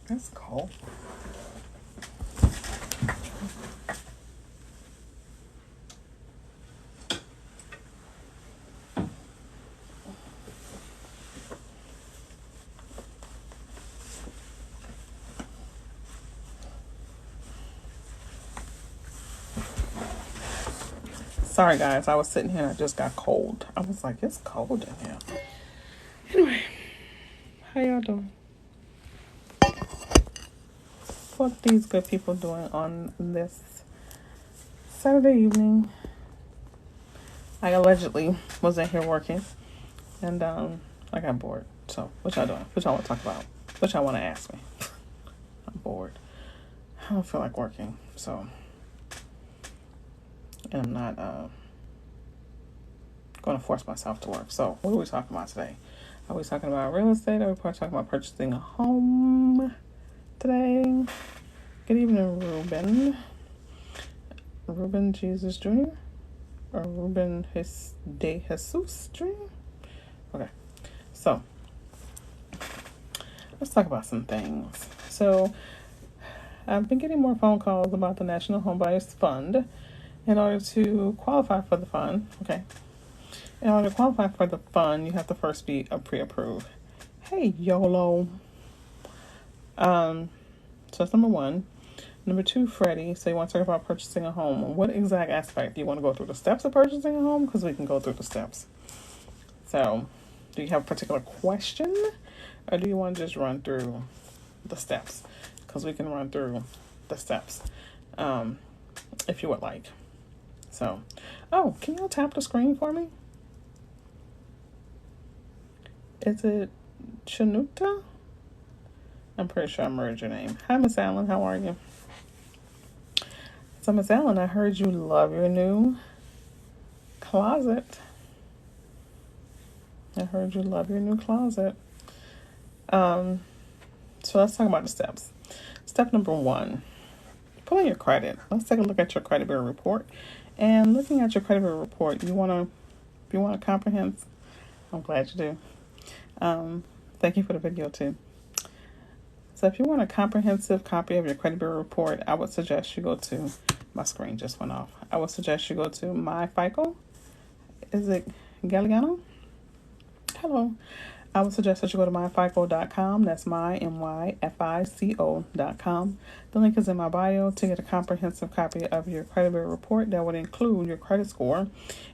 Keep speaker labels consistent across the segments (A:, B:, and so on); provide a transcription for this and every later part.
A: That's cold. Sorry, guys. I was sitting here and I just got cold. I was like, it's cold in here. Anyway, how y'all doing? What these good people doing on this Saturday evening? I allegedly was in here working, and I got bored. So, what y'all doing? What y'all want to talk about? What y'all want to ask me? I'm bored. I don't feel like working, so, and I'm not going to force myself to work. So, what are we talking about today? Are we talking about real estate? Are we talking about purchasing a home today? Good evening, Ruben. Ruben Jesus Jr. or Ruben De Jesus Jr. Okay, so let's talk about some things. So I've been getting more phone calls about the National Home Buyers Fund. In order to qualify for the fund, in order to qualify for the fund, you have to first be pre-approved. Hey, YOLO. So that's number one. Number two, Freddie, so you want to talk about purchasing a home. What exact aspect? Do you want to go through the steps of purchasing a home? Because we can go through the steps. So, do you have a particular question? Or do you want to just run through the steps? Because we can run through the steps if you would like. So, oh, can you tap the screen for me? Is it Chanuta? I'm pretty sure I merged your name. Hi, Miss Allen. How are you? So, Miss Allen, I heard you love your new closet. So let's talk about the steps. Step number one, pull in your credit. Let's take a look at your credit bureau report. And looking at your credit bureau report, you want a comprehensive. I'm glad you do. Thank you for the video too. So if you want a comprehensive copy of your credit bureau report, I would suggest you go to, my screen just went off. I would suggest you go to My FICO. Is it Galliano? Hello. I would suggest that you go to myfico.com. That's myfico.com. The link is in my bio to get a comprehensive copy of your credit bureau report that would include your credit score.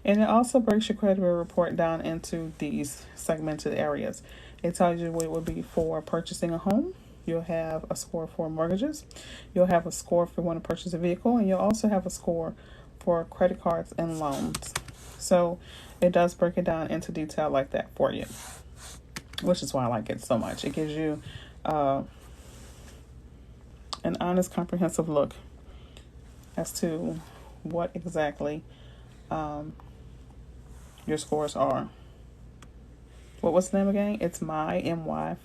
A: And it also breaks your credit bureau report down into these segmented areas. It tells you what it would be for purchasing a home. You'll have a score for mortgages. You'll have a score if you want to purchase a vehicle. And you'll also have a score for credit cards and loans. So it does break it down into detail like that for you, which is why I like it so much. It gives you an honest, comprehensive look as to what exactly your scores are. What was the name again? It's myfico.com.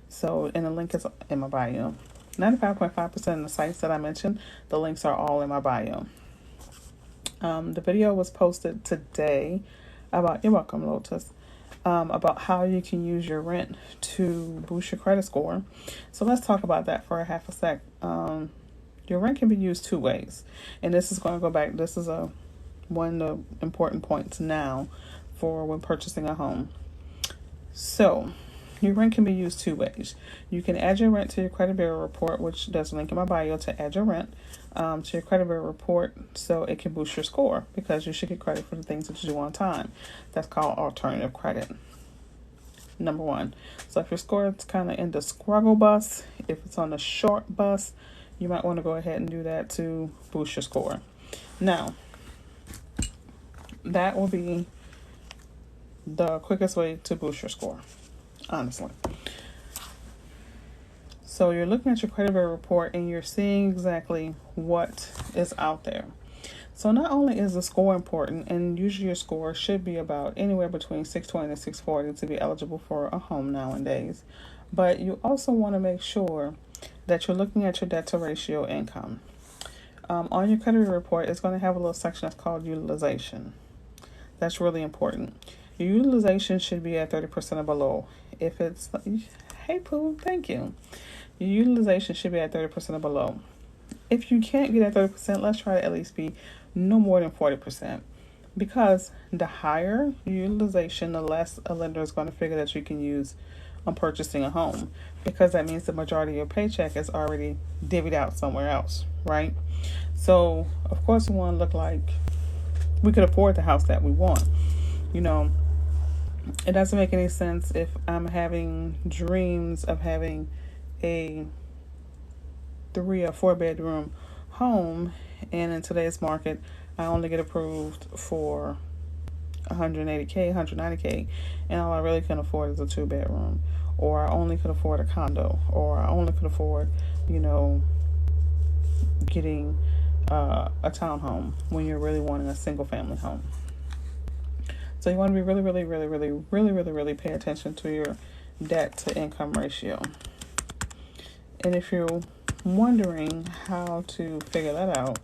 A: So, and the link is in my bio. 95.5% of the sites that I mentioned, the links are all in my bio. The video was posted today about, you're welcome, Lotus, about how you can use your rent to boost your credit score. So let's talk about that for a half a sec. Your rent can be used two ways. And this is going to go back, this is one of the important points now for when purchasing a home. So your rent can be used two ways. You can add your rent to your credit bureau report, which there's a link in my bio to add your rent to your credit bureau report so it can boost your score because you should get credit for the things that you do on time. That's called alternative credit. Number one. So if your score is kind of in the struggle bus, if it's on the short bus, you might want to go ahead and do that to boost your score. Now, that will be the quickest way to boost your score, honestly. So you're looking at your credit bureau report and you're seeing exactly what is out there. So not only is the score important, and usually your score should be about anywhere between 620 and 640 to be eligible for a home nowadays, but you also want to make sure that you're looking at your debt to ratio income. On your credit bureau report, it's going to have a little section that's called utilization. That's really important. Your utilization should be at 30% or below. if it's, hey Pooh, thank you. Your utilization should be at 30% or below. If you can't get at 30%, let's try to at least be no more than 40%. Because the higher utilization, the less a lender is going to figure that you can use on purchasing a home. Because that means the majority of your paycheck is already divvied out somewhere else, right? So, of course, we want to look like we could afford the house that we want. You know, it doesn't make any sense if I'm having dreams of having a 3 or 4 bedroom home, and in today's market I only get approved for 180K, 190K, and all I really can afford is a 2 bedroom, or I only could afford a condo, or I only could afford, getting a townhome when you're really wanting a single family home. So you want to be really pay attention to your debt to income ratio. And if you're wondering how to figure that out,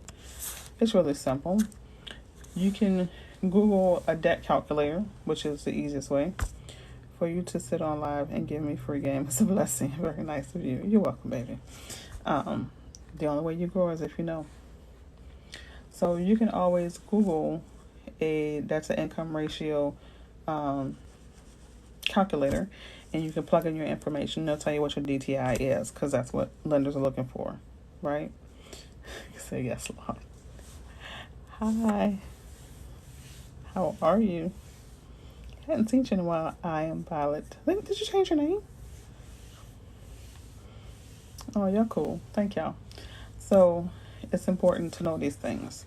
A: it's really simple. You can Google a debt calculator, which is the easiest way. For you to sit on live and give me free game is a blessing. Very nice of you. You're welcome, baby. The only way you grow is if you know. So you can always Google a debt to income ratio calculator, and you can plug in your information. They'll tell you what your DTI is, because that's what lenders are looking for, right? You say yes, Lord. Hi. How are you? I hadn't seen you in a while. I am Violet. Did you change your name? Oh, y'all cool. Thank y'all. So it's important to know these things,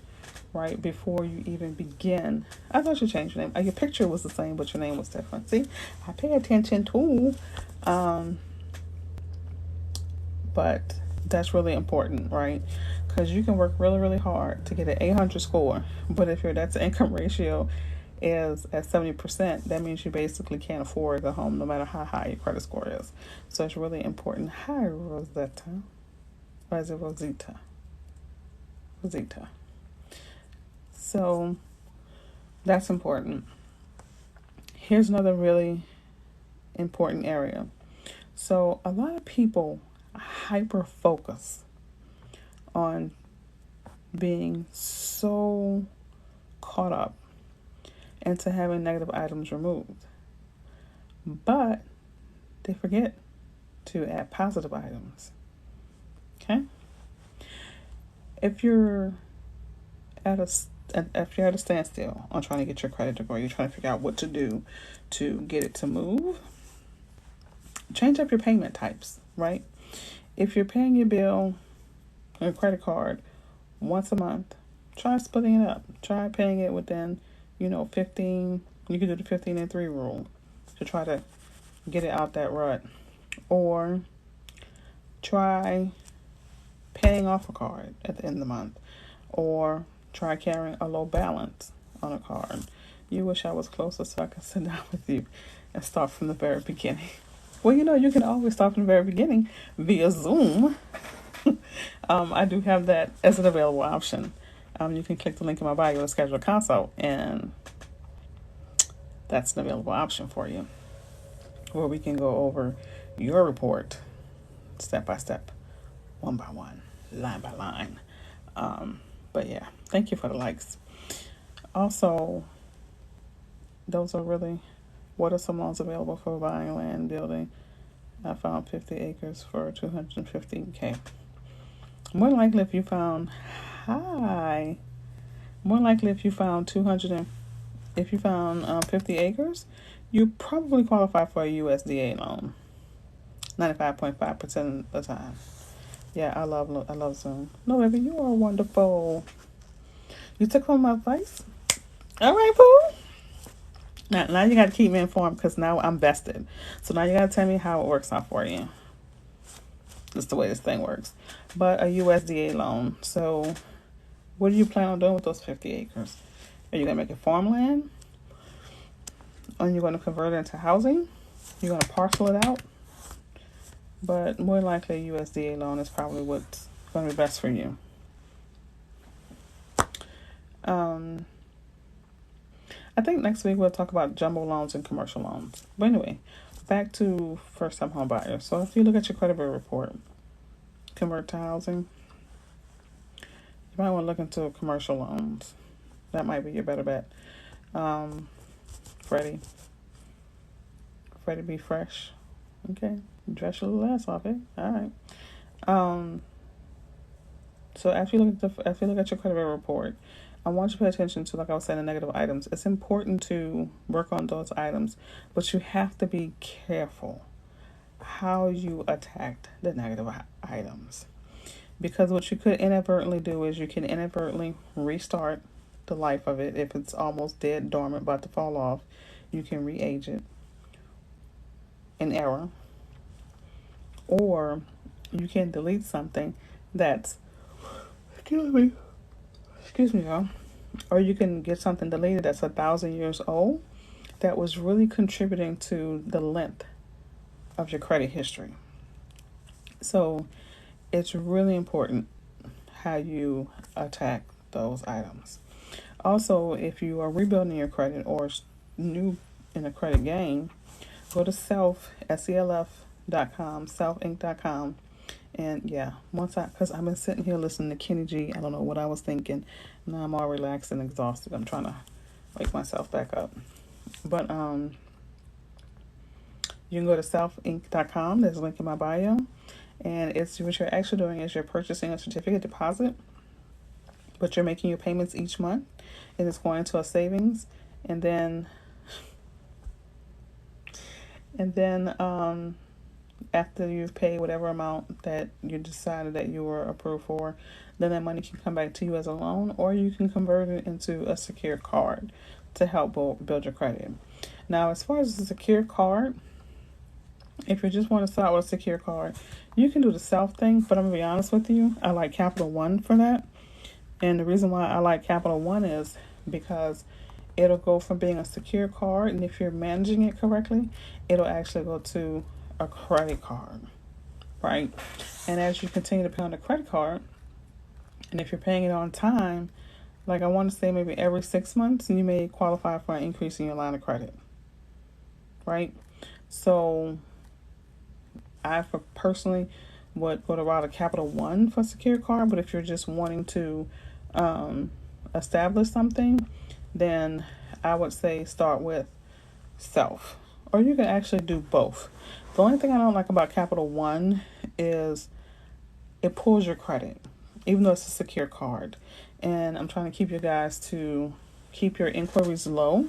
A: right, before you even begin. I thought you changed your name. Your picture was the same, but your name was different. See, I pay attention too. But that's really important, right? Because you can work really hard to get an 800 score, but if your debt to income ratio is at 70%, that means you basically can't afford the home no matter how high your credit score is. So it's really important. Hi, Rosetta. Or is it Rosita? Rosita. So that's important. Here's another really important area. So a lot of people hyper focus on being so caught up into having negative items removed, but they forget to add positive items. Okay? If you're at a standstill on trying to get your credit to grow, you're trying to figure out what to do to get it to move, change up your payment types, right? If you're paying your bill on your credit card once a month, try splitting it up. Try paying it within, 15. You can do the 15 and 3 rule to try to get it out that rut. Or try paying off a card at the end of the month. Or try carrying a low balance on a card. You wish I was closer so I could sit down with you and start from the very beginning. Well, you can always start from the very beginning via Zoom. I do have that as an available option. You can click the link in my bio to schedule a consult, and that's an available option for you, where we can go over your report step by step, one by one, line by line. But yeah, thank you for the likes. Also, those are really, what are some loans available for buying land, building? I found 50 acres for 215K. More likely if you found 50 acres, you probably qualify for a USDA loan. 95.5% of the time. Yeah, I love Zoom. No, baby, you are wonderful. You took some of my advice? All right, boo. Now you got to keep me informed, because now I'm vested. So now you got to tell me how it works out for you. That's the way this thing works. But a USDA loan. So what do you plan on doing with those 50 acres? Are you going to make it farmland? Are you going to convert it into housing? You're going to parcel it out? But more likely a USDA loan is probably what's going to be best for you. I think next week we'll talk about jumbo loans and commercial loans. But anyway, back to first-time home buyers. So if you look at your credit bureau report, convert to housing, you might want to look into commercial loans. That might be your better bet. Freddie be fresh. Okay, dress your little ass off, eh? All right. So after you look at your credit bureau report, I want you to pay attention to, like I was saying, the negative items. It's important to work on those items, but you have to be careful how you attack the negative items. Because what you could inadvertently do is you can inadvertently restart the life of it. If it's almost dead, dormant, about to fall off, you can re-age it in error. Or you can delete something that's, excuse me, y'all. Or you can get something deleted that's 1,000 years old that was really contributing to the length of your credit history. So it's really important how you attack those items. Also, if you are rebuilding your credit or new in a credit game, go to self.com, selfinc.com. And yeah, because I've been sitting here listening to Kenny G, I don't know what I was thinking. Now I'm all relaxed and exhausted. I'm trying to wake myself back up. But you can go to selfinc.com. There's a link in my bio. And it's what you're actually doing is you're purchasing a certificate deposit, but you're making your payments each month, and it's going into a savings. And then after you've paid whatever amount that you decided that you were approved for, then that money can come back to you as a loan, or you can convert it into a secure card to help build your credit. Now, as far as the secure card, if you just want to start with a secure card, you can do the self thing, but I'm going to be honest with you, I like Capital One for that. And the reason why I like Capital One is because it'll go from being a secure card, and if you're managing it correctly, it'll actually go to a credit card, right? And as you continue to pay on the credit card, and if you're paying it on time, like I want to say maybe every 6 months, you may qualify for an increase in your line of credit, right? So I personally would go to route of Capital One for secure card, but if you're just wanting to establish something, then I would say start with self, or you can actually do both. The only thing I don't like about Capital One is it pulls your credit, even though it's a secure card. And I'm trying to keep you guys to keep your inquiries low,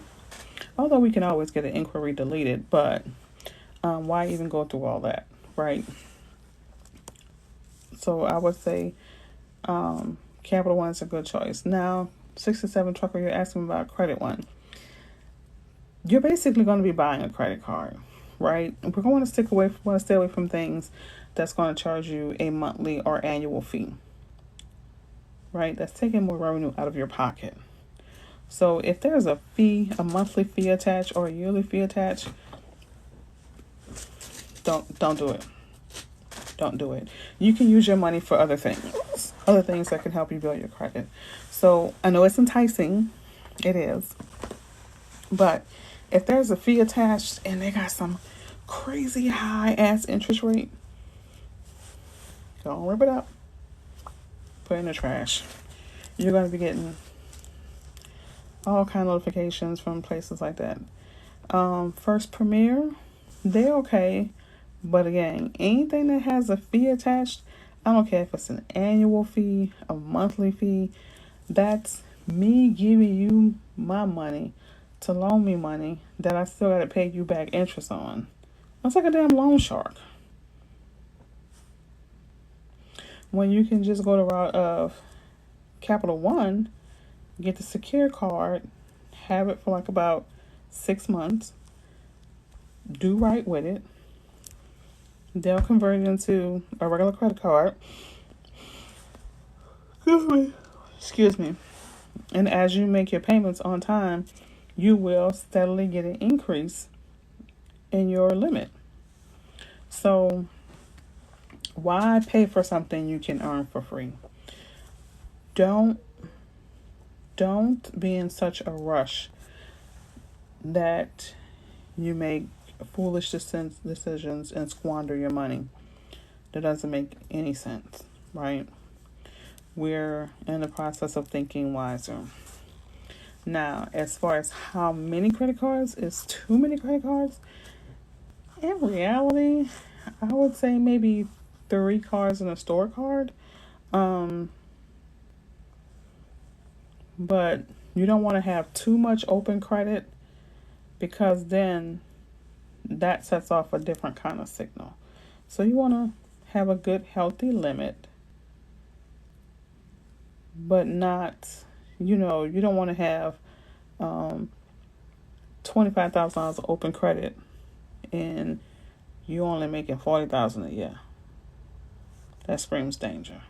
A: although we can always get an inquiry deleted, but why even go through all that, right? So I would say Capital One is a good choice. Now, 67 Trucker, you're asking about Credit One. You're basically going to be buying a credit card, right? We're going to stay away from things that's going to charge you a monthly or annual fee, right? That's taking more revenue out of your pocket. So if there's a monthly fee attached or a yearly fee attached, don't do it. Don't do it. You can use your money for other things that can help you build your credit. So I know it's enticing, it is, but if there's a fee attached and they got some crazy high ass interest rate, don't rip it up, put it in the trash. You're going to be getting all kind of notifications from places like that. First Premier, they're okay, but again, anything that has a fee attached, I don't care if it's an annual fee, a monthly fee, that's me giving you my money to loan me money that I still got to pay you back interest on. That's like a damn loan shark. When you can just go the route of Capital One, get the secure card, have it for like about 6 months, do right with it. They'll convert it into a regular credit card. Excuse me. And as you make your payments on time, you will steadily get an increase in your limit. So why pay for something you can earn for free? Don't be in such a rush that you make foolish decisions and squander your money. That doesn't make any sense, right? We're in the process of thinking wiser. Now, as far as how many credit cards is too many credit cards, in reality, I would say maybe 3 cards and a store card. But you don't want to have too much open credit, because then that sets off a different kind of signal. So you want to have a good, healthy limit, but not, you don't want to have $25,000 open credit and you only making $40,000 a year. That screams danger.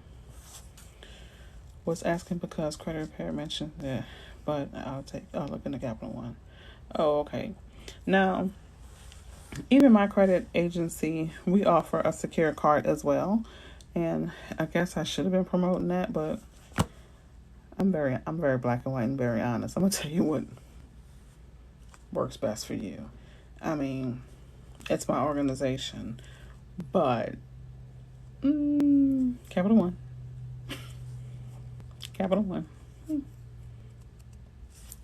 A: Was asking because credit repair mentioned that, but I'll look into Capital One. Oh, okay. Now, even my credit agency, we offer a secure card as well, and I guess I should have been promoting that, but I'm very black and white and very honest. I'm gonna tell you what works best for you. I mean, it's my organization, but Capital One. Capital One.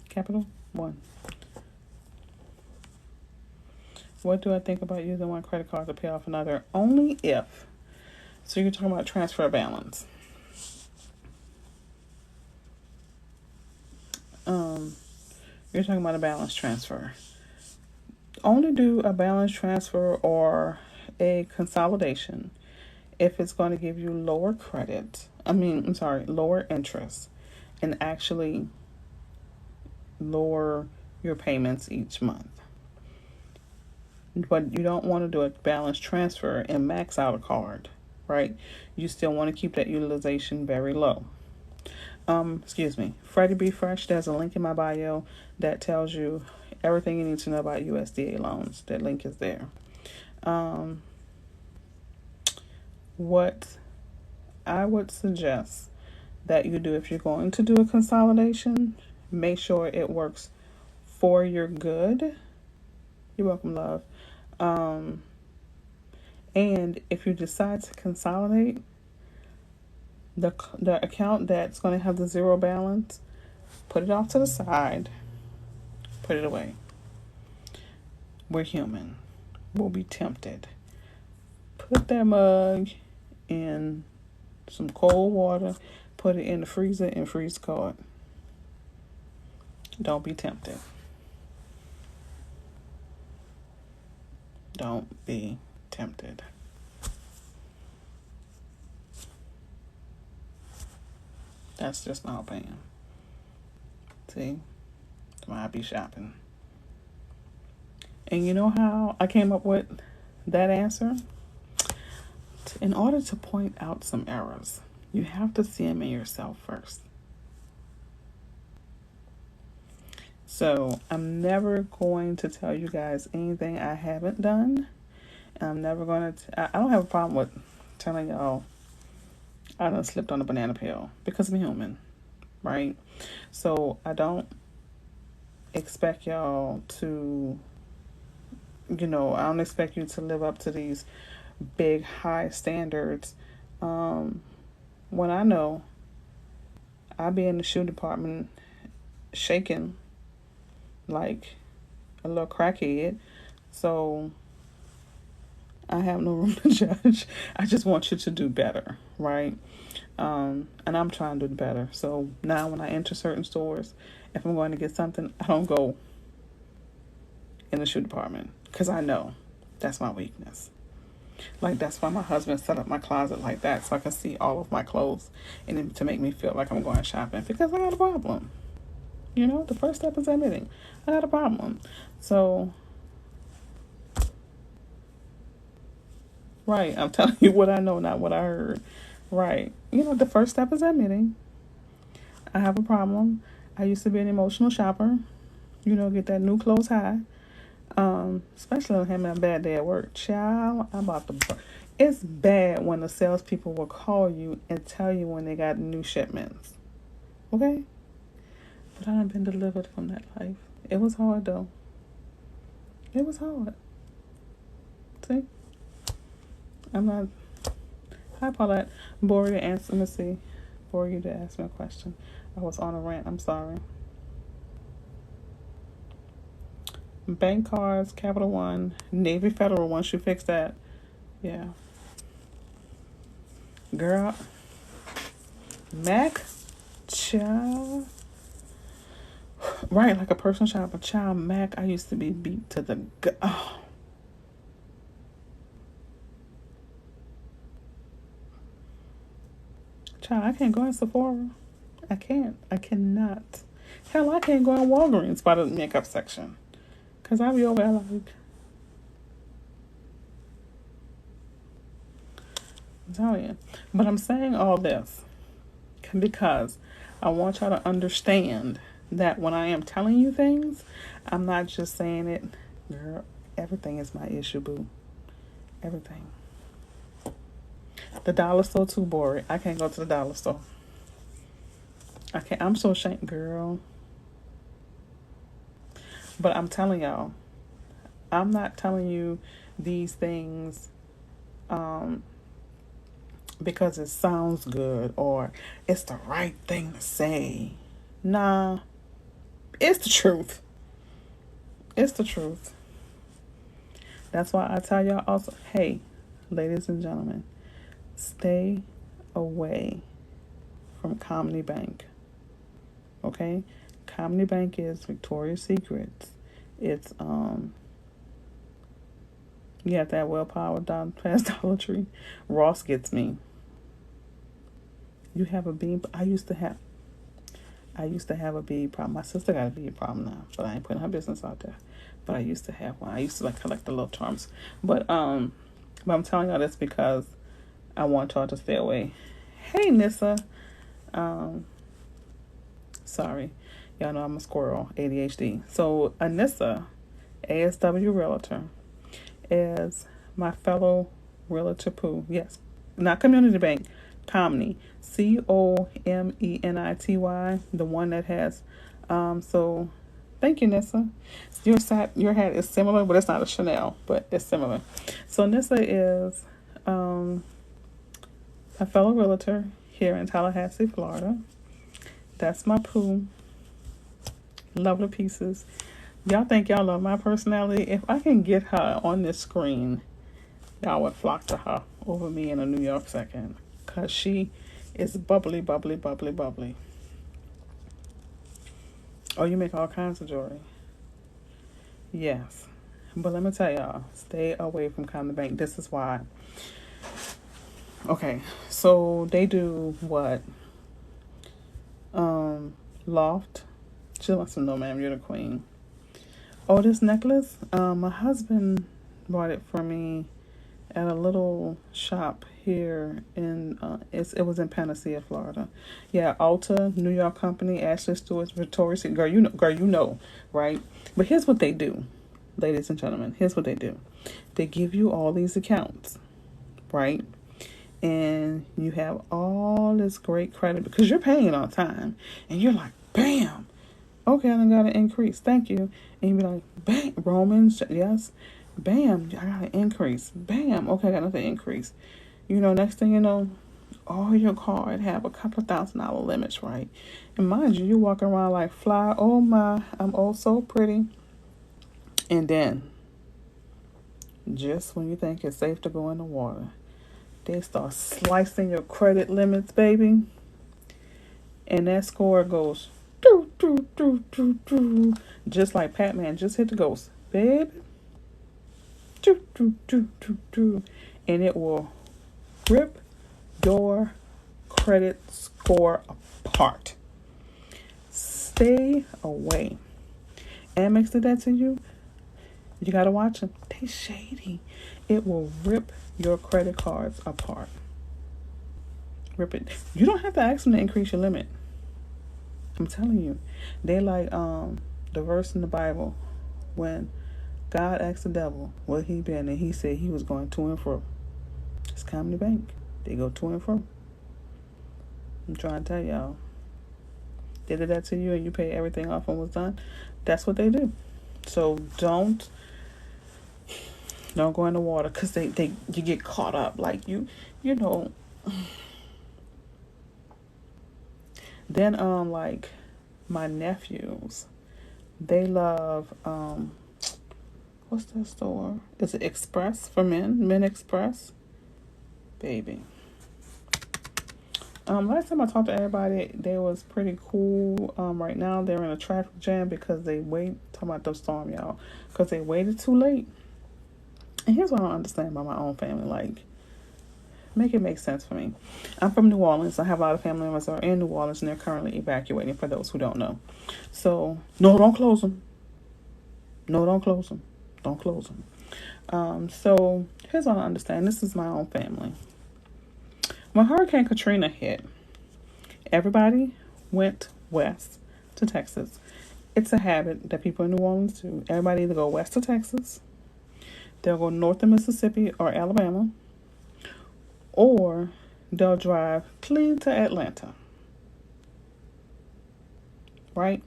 A: Capital One. What do I think about using one credit card to pay off another? Only if. So you're talking about transfer balance. You're talking about a balance transfer. Only do a balance transfer or a consolidation if it's going to give you lower interest, and actually lower your payments each month. But you don't want to do a balance transfer and max out a card, right? You still want to keep that utilization very low. Freddie Be Fresh, there's a link in my bio that tells you everything you need to know about USDA loans. That link is there. What I would suggest that you do if you're going to do a consolidation, make sure it works for your good. You're welcome, love. And if you decide to consolidate, the account that's going to have the zero balance, put it off to the side, put it away. We're human. We'll be tempted. Put that mug in some cold water, put it in the freezer, and freeze the card. Don't be tempted. Don't be tempted. That's just my opinion. See? Tomorrow I be shopping. And you know how I came up with that answer? In order to point out some errors, you have to see them in yourself first. So I'm never going to tell you guys anything I haven't done. I'm never going to... I don't have a problem with telling y'all I done slipped on a banana peel, because I'm human, right? So I don't expect y'all to, I don't expect you to live up to these big, high standards. When I know I be in the shoe department shaking like a little crackhead, so I have no room to judge. I just want you to do better, right? And I'm trying to do better. So now when I enter certain stores, if I'm going to get something, I don't go in the shoe department, because I know that's my weakness. Like, that's why my husband set up my closet like that, so I can see all of my clothes, and then to make me feel like I'm going shopping, because I got a problem. The first step is admitting I got a problem. So, right, I'm telling you what I know, not what I heard. Right. The first step is admitting I have a problem. I used to be an emotional shopper. Get that new clothes high. Especially when I'm having a bad day at work. Child, I'm about to... It's bad when the salespeople will call you and tell you when they got new shipments. Okay? But I done been delivered from that life. It was hard, though. It was hard. See? I'm not. Hi, Paulette. Bore you to answer. Let me see. Bore you to ask me a question. I was on a rant. I'm sorry. Bank cards, Capital One, Navy Federal. Once you fix that, yeah. Girl, Mac, child. Right, like a personal shopper. Child, Mac, I used to be beat to the oh. Child, I can't go in Sephora. I can't. I cannot. Hell, I can't go in Walgreens by the makeup section. Because I be over there like... I'm telling you. But I'm saying all this because I want y'all to understand that when I am telling you things, I'm not just saying it. Girl, everything is my issue, boo. Everything. The dollar store too, boring. I can't go to the dollar store. I can't. I'm so ashamed, girl. But I'm telling y'all, I'm not telling you these things because it sounds good or it's the right thing to say. Nah, it's the truth. It's the truth. That's why I tell y'all also, hey, ladies and gentlemen, stay away from Comedy Bank. Okay? Comedy Bank is Victoria's Secrets. It's you have to have willpower down past Dollar Tree. Ross gets me. You have a bean. I used to have a bead problem. My sister got a bead problem now, but I ain't putting her business out there. But I used to have one. I used to like collect the little charms. But I'm telling y'all this because I want y'all to stay away. Hey, Nissa. Sorry. Y'all know I'm a squirrel, ADHD. So Anissa, ASW Realtor, is my fellow realtor poo. Yes, not Community Bank, Comedy. COMENITY, the one that has so thank you, Nissa. Your hat is similar, but it's not a Chanel, but it's similar. So Nissa is a fellow realtor here in Tallahassee, Florida. That's my poo. Love the pieces. Y'all think y'all love my personality? If I can get her on this screen, y'all would flock to her over me in a New York second. Because she is bubbly, bubbly, bubbly, bubbly. Oh, you make all kinds of jewelry. Yes. But let me tell y'all, stay away from Comedy Bank. This is why. Okay, so they do what? Loft. She wants to know, ma'am, you're the queen. Oh, this necklace? My husband bought it for me at a little shop here in it was in Panacea, Florida. Yeah, Ulta, New York company, Ashley Stewart's, Victoria's Secret. Girl, you know, right? But here's what they do, ladies and gentlemen. Here's what they do. They give you all these accounts, right? And you have all this great credit because you're paying on time. And you're like, bam. Okay, I got an increase. Thank you. And you be like, bam, Romans, yes. Bam, I got an increase. Bam, okay, I got another increase. You know, next thing you know, all your card have a couple of $1,000 limits, right? And mind you, you walk around like fly. Oh my, I'm oh so pretty. And then, just when you think it's safe to go in the water, they start slicing your credit limits, baby. And that score goes doo, doo, doo, doo, doo. Just like Pac-Man just hit the ghost, baby. Doo, doo, doo, doo, doo. And it will rip your credit score apart. Stay away. Amex did that to you? You gotta watch them. They shady. It will rip your credit cards apart. Rip it. You don't have to ask them to increase your limit. I'm telling you. They like the verse in the Bible when God asked the devil where he been and he said he was going to and fro. It's Comedy Bank. They go to and fro. I'm trying to tell y'all. They did that to you and you paid everything off and was done. That's what they do. So don't Don't go in the water because you get caught up. Like you know. Then like my nephews, they love what's that store? Is it Express for men? Men Express? Baby. Last time I talked to everybody, they was pretty cool. Right now they're in a traffic jam because talking about the storm, y'all, because they waited too late. And here's what I don't understand about my own family. Like, make it make sense for me. I'm from New Orleans. I have a lot of family members that are in New Orleans, and they're currently evacuating, for those who don't know. So, no, don't close them. No, don't close them. Don't close them. So, here's what I understand. This is my own family. When Hurricane Katrina hit, everybody went west to Texas. It's a habit that people in New Orleans do. Everybody either go west to Texas, they'll go north to Mississippi or Alabama, or they'll drive clean to Atlanta. Right?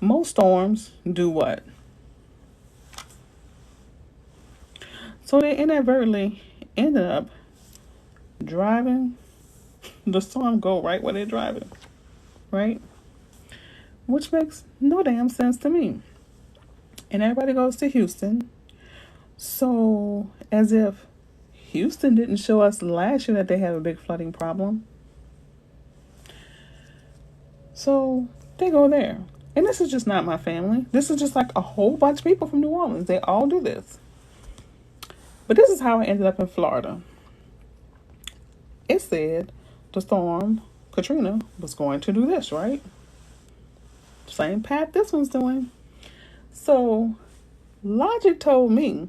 A: Most storms do what? So they inadvertently ended up driving the storm go right where they're driving. Right? Which makes no damn sense to me. And everybody goes to Houston. So, as if Houston didn't show us last year that they have a big flooding problem. So, they go there. And this is just not my family. This is just like a whole bunch of people from New Orleans. They all do this. But this is how I ended up in Florida. It said the storm, Katrina, was going to do this, right? Same path this one's doing. So, logic told me,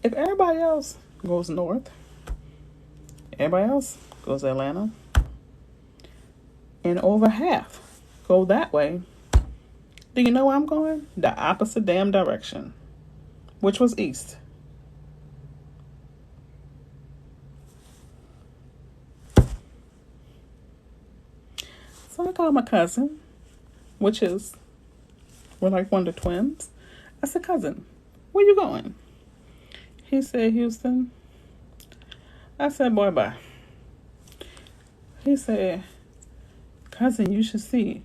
A: if everybody else goes north, everybody else goes to Atlanta, and over half go that way, do you know where I'm going? The opposite damn direction, which was east. So I called my cousin, we're like one of the twins. I said, cousin, where you going? He said, Houston. I said, boy, bye. He said, cousin, you should see.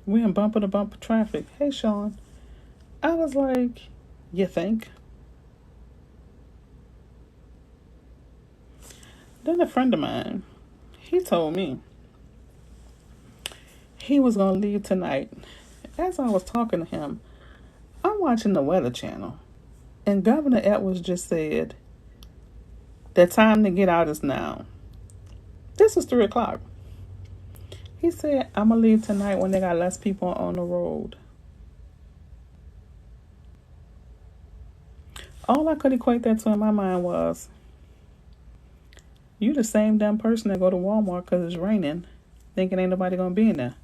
A: We're in bumper to bumper traffic. Hey, Sean. I was like, you think? Then a friend of mine, he told me he was going to leave tonight. As I was talking to him, I'm watching the Weather Channel. And Governor Edwards just said, the time to get out is now. This was 3 o'clock. He said, I'm going to leave tonight when they got less people on the road. All I could equate that to in my mind was, you the same damn person that go to Walmart because it's raining, thinking ain't nobody going to be in there.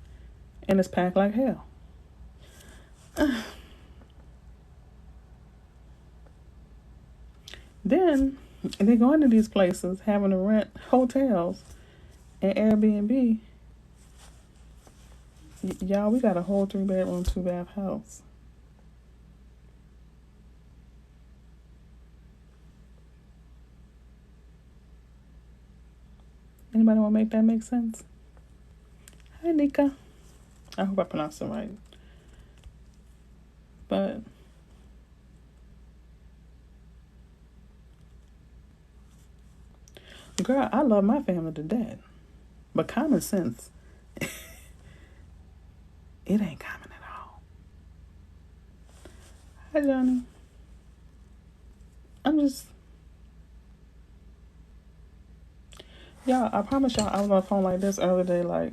A: And it's packed like hell. Then they go into these places having to rent hotels and Airbnb. Y'all, we got a whole 3-bedroom, 2-bath house. Anybody want to make that make sense? Hi, Nika. I hope I pronounced it right. But girl, I love my family to death. But common sense, it ain't common at all. Hi, Johnny. Y'all, I promise y'all, I was on the phone like this earlier today, like,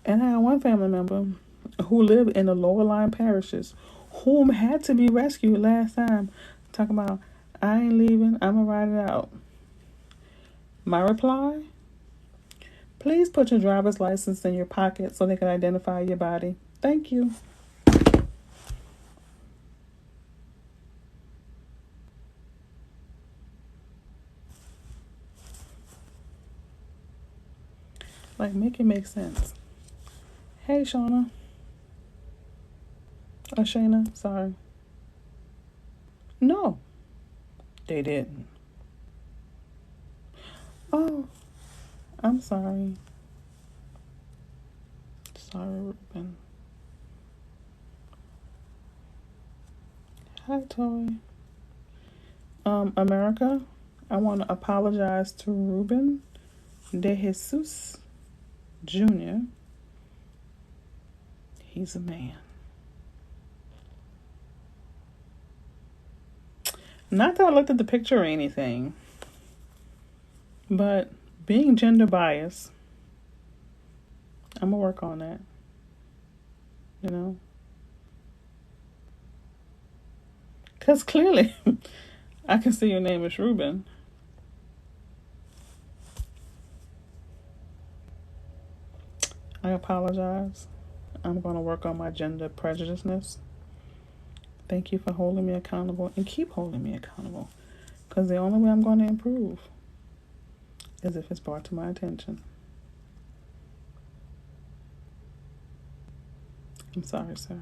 A: and I had one family member who lived in the lower line parishes, whom had to be rescued last time, talking about, I ain't leaving, I'm gonna ride it out. My reply, please put your driver's license in your pocket so they can identify your body. Thank you. Like, make it make sense. Hey, Shauna. Ashana, sorry. No, they didn't. Oh, I'm sorry. Sorry, Ruben. Hi, Toy. America, I want to apologize to Ruben De Jesus Jr. He's a man. Not that I looked at the picture or anything, but being gender biased, I'm going to work on that. You know? Because clearly, I can see your name is Ruben. I apologize. I'm going to work on my gender prejudiceness. Thank you for holding me accountable and keep holding me accountable. Because the only way I'm going to improve is if it's brought to my attention. I'm sorry, sir.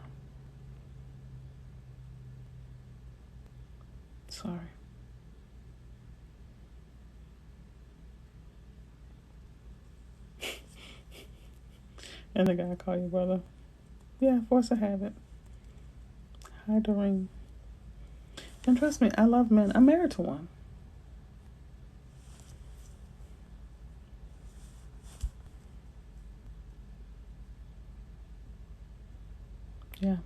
A: Sorry. And the guy call you brother. Yeah, force a habit. Hi, Doreen. And trust me, I love men. I'm married to one. Yeah.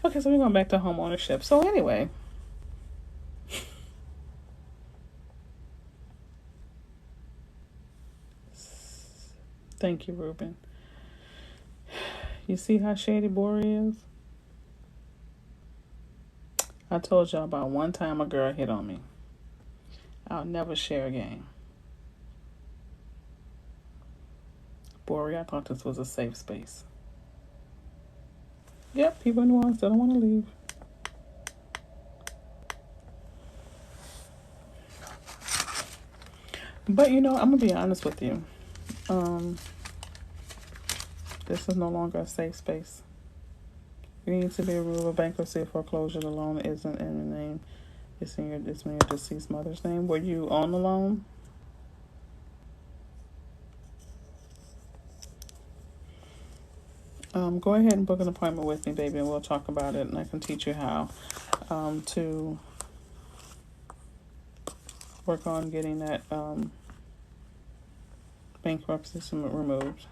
A: Okay, so we're going back to home ownership. So anyway. Thank you, Ruben. You see how shady Bori is? I told y'all about one time a girl hit on me. I'll never share again. Bori, I thought this was a safe space. Yep, people in New Orleans don't want to leave. But I'm gonna be honest with you. This is no longer a safe space. You need to be removed of bankruptcy or foreclosure. The loan isn't in the name. It's in your deceased mother's name. Were you on the loan? Go ahead and book an appointment with me, baby, and we'll talk about it, and I can teach you how to work on getting that bankruptcy removed.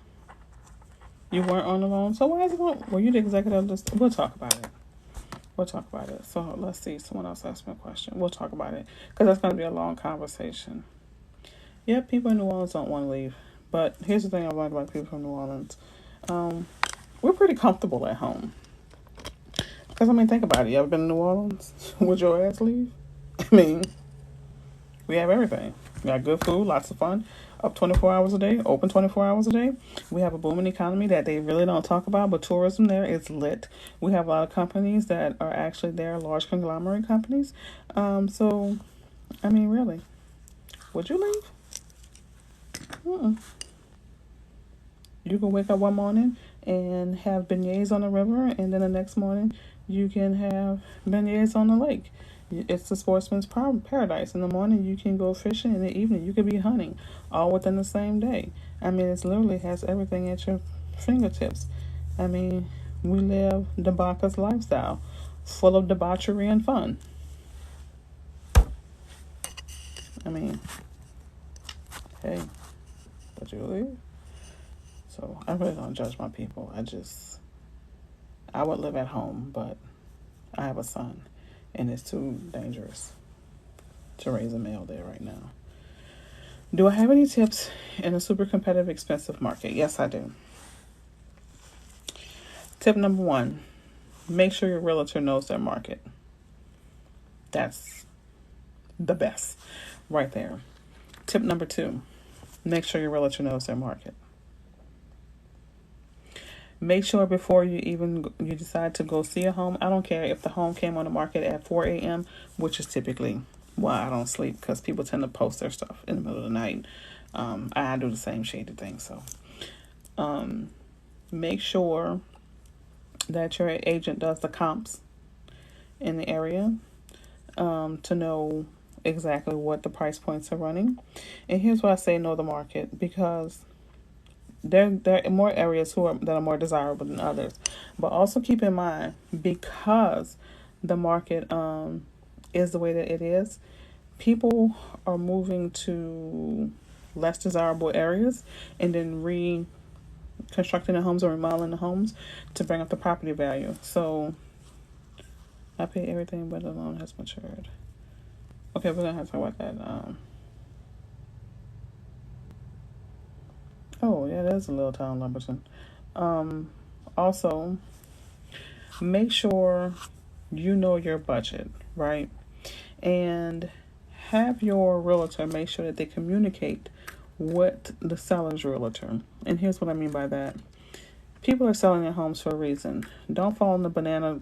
A: You weren't on the loan, so why is it going? Were you the executive? We'll talk about it. So let's see. Someone else asked me a question. We'll talk about it because that's going to be a long conversation. Yeah, people in New Orleans don't want to leave, but here's the thing I learned about people from New Orleans. We're pretty comfortable at home. Because, think about it. You ever been to New Orleans? Would your ass leave? We have everything. We got good food, lots of fun, up 24 hours a day, open 24 hours a day. We have a booming economy that they really don't talk about, but tourism there is lit. We have a lot of companies that are actually there, large conglomerate companies. Really, would you leave? You can wake up one morning and have beignets on the river, and then the next morning you can have beignets on the lake. It's the sportsman's paradise. In the morning you can go fishing, in the evening you could be hunting, all within the same day. It literally has everything at your fingertips. We live DeBacca's lifestyle, full of debauchery and fun. Hey, would you leave? So I really don't judge my people. I would live at home, but I have a son, and it's too dangerous to raise a male there right now. Do I have any tips in a super competitive, expensive market? Yes, I do. Tip number 1, make sure your realtor knows their market. That's the best right there. Tip number 2, make sure your realtor knows their market. Make sure before you decide to go see a home, I don't care if the home came on the market at 4 a.m., which is typically why I don't sleep, because people tend to post their stuff in the middle of the night. I do the same shady thing. So make sure that your agent does the comps in the area, to know exactly what the price points are running. And here's why I say know the market, because there are more areas that are more desirable than others. But also keep in mind, because the market is the way that it is, people are moving to less desirable areas and then reconstructing the homes or remodeling the homes to bring up the property value. So I pay everything but the loan has matured. Okay, we're gonna have to talk about that. Oh yeah, that's a little town Lumberton. Also, make sure you know your budget, right? And have your realtor make sure that they communicate with the seller's realtor. And here's what I mean by that. People are selling their homes for a reason. Don't fall in the banana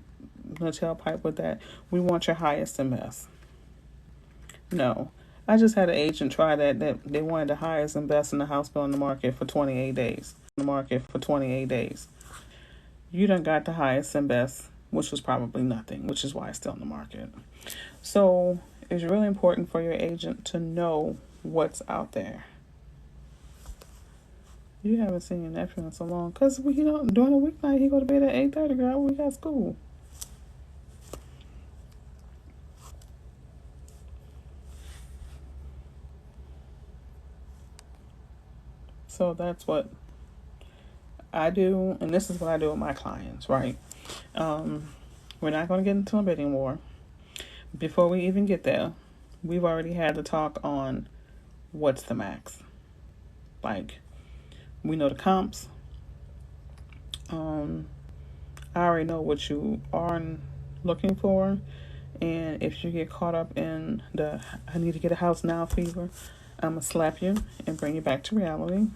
A: in the tailpipe with that. We want your highest and best. No. I just had an agent try that they wanted the highest and best in the house bill in the market for 28 days. You done got the highest and best, which was probably nothing, which is why it's still in the market. So it's really important for your agent to know what's out there. You haven't seen your nephew in so long, cause during the weeknight he go to bed at 8:30. Girl, we got school. So that's what I do, and this is what I do with my clients, right? We're not going to get into a bidding war. Before we even get there, we've already had the talk on what's the max. Like, we know the comps. I already know what you are looking for. And if you get caught up in the I need to get a house now fever, I'm going to slap you and bring you back to reality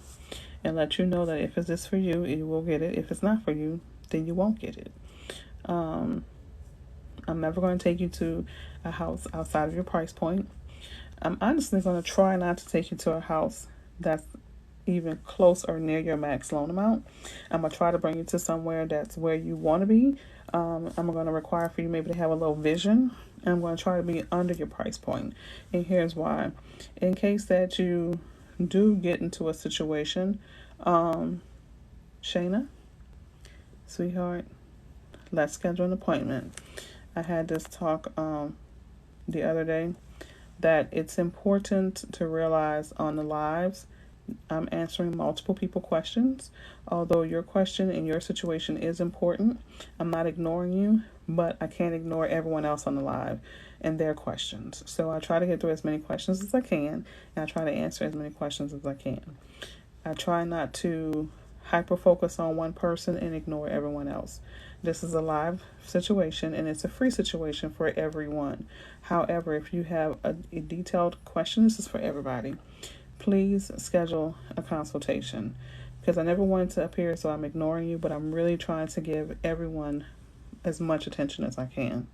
A: and let you know that if it's this for you, you will get it. If it's not for you, then you won't get it. I'm never going to take you to a house outside of your price point. I'm honestly going to try not to take you to a house that's even close or near your max loan amount. I'm going to try to bring you to somewhere that's where you want to be. I'm going to require for you maybe to have a little vision. I'm going to try to be under your price point. And here's why. In case that you do get into a situation, Shayna, sweetheart, let's schedule an appointment. I had this talk the other day that it's important to realize on the lives I'm answering multiple people questions. Although your question and your situation is important, I'm not ignoring you, but I can't ignore everyone else on the live and their questions. So I try to get through as many questions as I can, and I try to answer as many questions as I can. I try not to hyper focus on one person and ignore everyone else. This is a live situation and it's a free situation for everyone. However, if you have a detailed question, this is for everybody. Please schedule a consultation, because I never want it to appear so I'm ignoring you, but I'm really trying to give everyone as much attention as I can.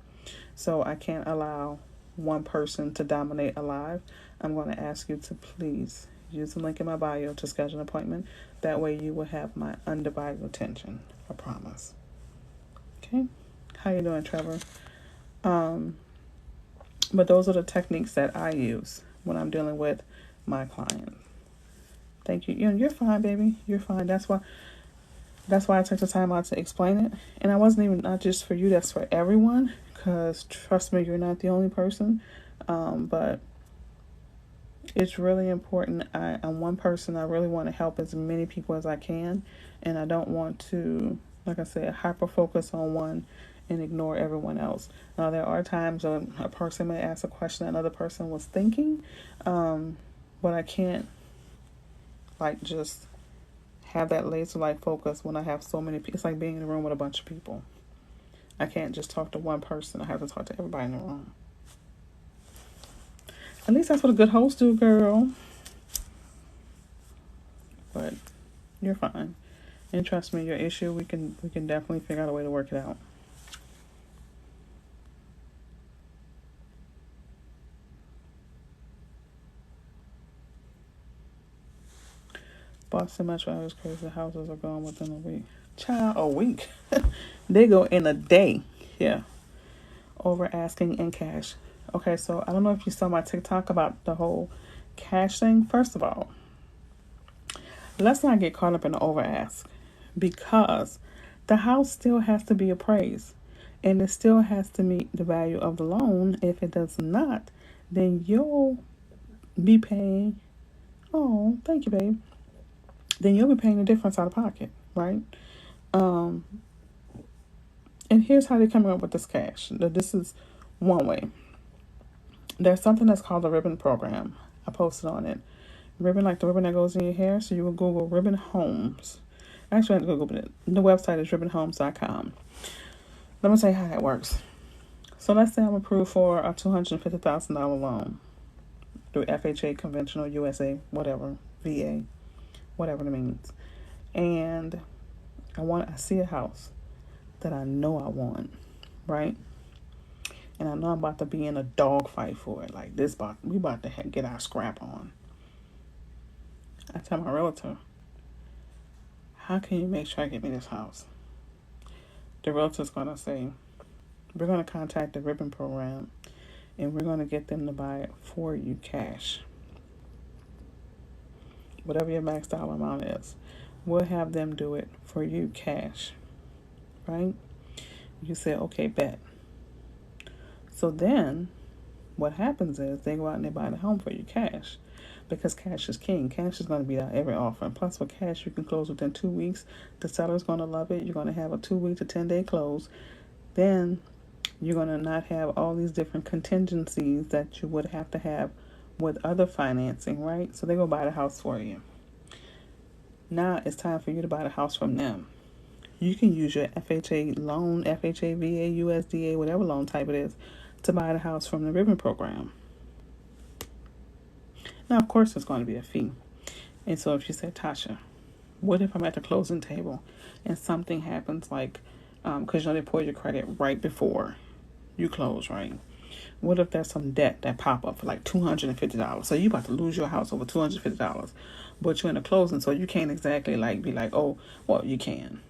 A: So I can't allow one person to dominate a live. I'm going to ask you to please use the link in my bio to schedule an appointment. That way you will have my undivided attention. I promise. Okay? How you doing, Trevor? But those are the techniques that I use when I'm dealing with my clients. Thank you. You're fine, baby. You're fine. That's why I took the time out to explain it. And I wasn't even not just for you. That's for everyone. Because trust me, you're not the only person. But it's really important. I'm one person. I really want to help as many people as I can. And I don't want to, like I said, hyper focus on one and ignore everyone else. Now, there are times when a person may ask a question that another person was thinking. But I can't just have that laser-like focus when I have so many people. It's like being in a room with a bunch of people. I can't just talk to one person. I have to talk to everybody in the room. At least that's what a good host do, girl. But you're fine. And trust me, your issue, we can definitely figure out a way to work it out. Boston Metro average crazy houses are gone within a week. Child, a week. They go in a day. Yeah. Over asking in cash. Okay, so I don't know if you saw my TikTok about the whole cash thing. First of all, let's not get caught up in the over ask, because the house still has to be appraised and it still has to meet the value of the loan. If it does not, then you'll be paying, oh, thank you, babe. Then you'll be paying the difference out of pocket, right? Um, and here's how they're coming up with this cash. This is one way. There's something that's called the ribbon program. I posted on it. Ribbon, like the ribbon that goes in your hair. So you will Google ribbon homes. Actually, I had to Google it. The website is ribbonhomes.com. Let me tell you how that works. So let's say I'm approved for a $250,000 loan through FHA, conventional, USA, whatever, VA, whatever it means. And I see a house that I know I want, right? And I know I'm about to be in a dog fight for it. Like we about to get our scrap on. I tell my realtor, how can you make sure I get me this house? The realtor's going to say, we're going to contact the ribbon program and we're going to get them to buy it for you cash. Whatever your max dollar amount is, we'll have them do it for you cash, right? You say, okay, bet. So then what happens is they go out and they buy the home for you cash, because cash is king. Cash is going to beat out every offer. And plus, with cash, you can close within 2 weeks. The seller's going to love it. You're going to have a 2-week to 10-day close. Then you're going to not have all these different contingencies that you would have to have with other financing, right? So they go buy the house for you. Now it's time for you to buy the house from them. You can use your FHA loan, FHA, VA, USDA, whatever loan type it is, to buy the house from the ribbon program. Now, of course, there's going to be a fee. And so if you say, Tasha, what if I'm at the closing table and something happens, like, because they pull your credit right before you close, right? What if there's some debt that pop up for like $250? So you about to lose your house over $250, but you're in a closing, so you can't exactly be like, oh, well, you can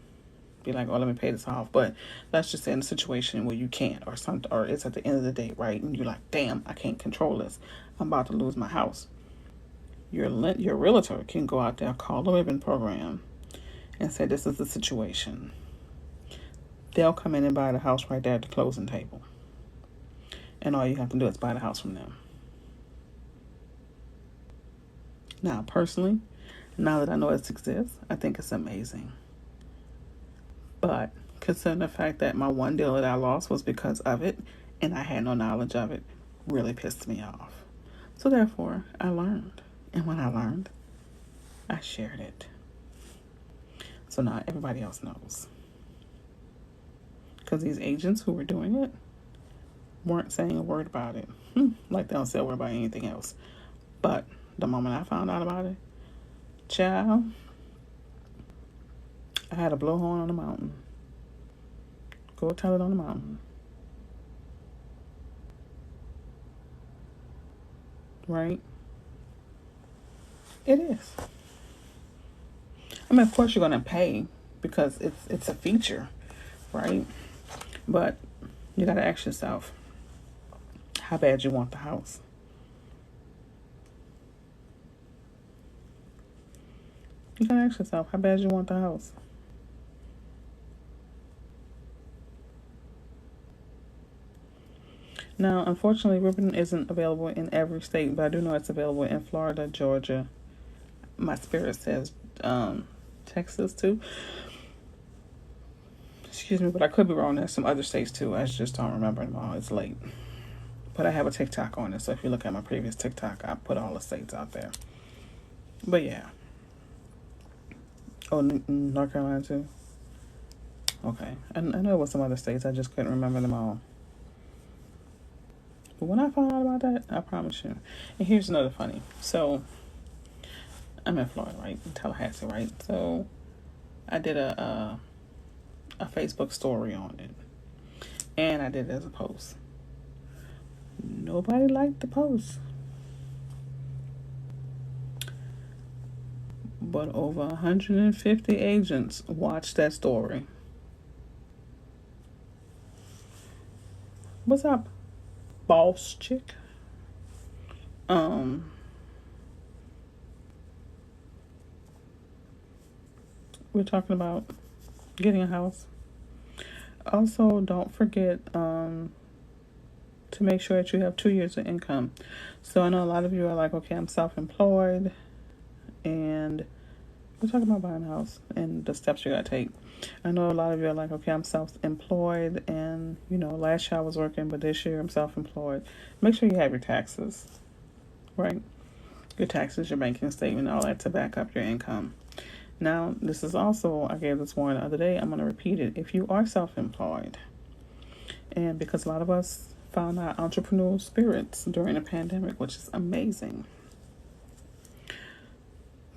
A: be like, oh, let me pay this off. But let's just say in a situation where you can't, or something, or it's at the end of the day, right? And you're like, damn, I can't control this. I'm about to lose my house. Your realtor can go out there, call the ribbon program, and say, this is the situation. They'll come in and buy the house right there at the closing table. And all you have to do is buy the house from them. Now, personally, now that I know it exists, I think it's amazing. But considering the fact that my one deal that I lost was because of it, and I had no knowledge of it, really pissed me off. So therefore, I learned. And when I learned, I shared it. So now everybody else knows. Because these agents who were doing it weren't saying a word about it. Like they don't say a word about anything else. But the moment I found out about it, child, I had a blowhorn on the mountain. Go tell it on the mountain. Right? It is. I mean, of course you're going to pay because it's a feature, right? But you got to ask yourself how bad you want the house. You got to ask yourself how bad you want the house. Now, unfortunately, ribbon isn't available in every state, but I do know it's available in Florida, Georgia. My spirit says Texas too. Excuse me, but I could be wrong. There's some other states too. I just don't remember them all. It's late. But I have a TikTok on it, so if you look at my previous TikTok, I put all the states out there. But yeah. Oh, North Carolina too? Okay. I know it was some other states. I just couldn't remember them all. But when I found out about that, I promise you. And here's another funny. So, I'm in Florida, right? In Tallahassee, right? So, I did a Facebook story on it. And I did it as a post. Nobody liked the post. but over 150 agents watched that story. What's up, boss chick? We're talking about getting a house. Also, don't forget to make sure that you have 2 years of income. So I know a lot of you are like, okay, I'm self-employed, and we're talking about buying a house and the steps you gotta take. I know a lot of you are like, okay, I'm self-employed, and last year I was working, but this year I'm self-employed. Make sure you have your taxes, right? Your taxes, your banking statement, all that to back up your income. Now, this is also, I gave this warning the other day, I'm going to repeat it. If you are self-employed, and because a lot of us found our entrepreneurial spirits during the pandemic, which is amazing,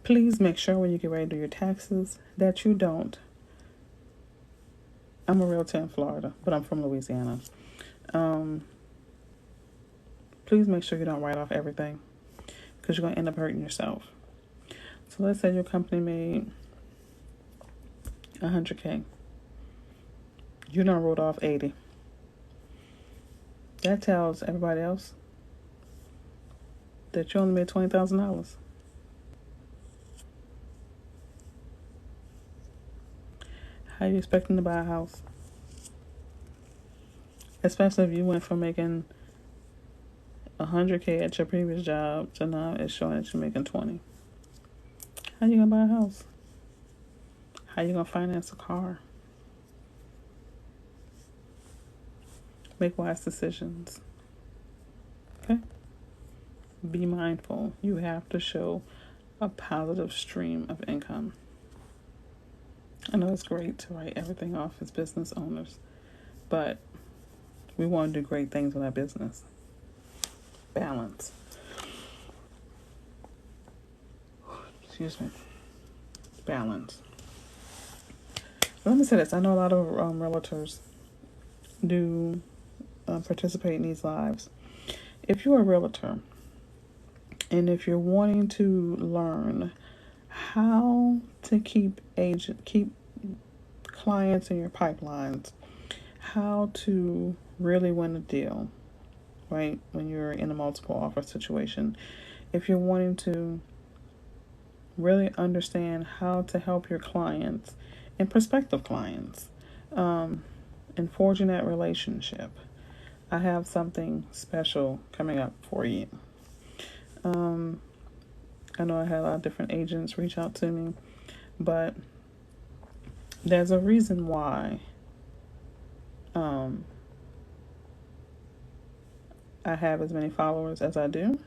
A: please make sure when you get ready to do your taxes that you don't. I'm a realtor in Florida, but I'm from Louisiana. Please make sure you don't write off everything, because you're going to end up hurting yourself. So let's say your company made $100K. You done wrote off 80. That tells everybody else that you only made $20,000. How are you expecting to buy a house? Especially if you went from making $100K at your previous job to now it's showing that you're making 20. How you gonna buy a house? How you gonna finance a car? Make wise decisions. Okay? Be mindful. You have to show a positive stream of income. I know it's great to write everything off as business owners, but we want to do great things with our business. Balance. Excuse me. Balance. Let me say this. I know a lot of realtors do participate in these lives. If you're a realtor, and if you're wanting to learn how to keep clients in your pipelines, how to really win a deal, right, when you're in a multiple offer situation, if you're wanting to really understand how to help your clients and prospective clients in forging that relationship, I have something special coming up for you. I know I had a lot of different agents reach out to me, but there's a reason why I have as many followers as I do,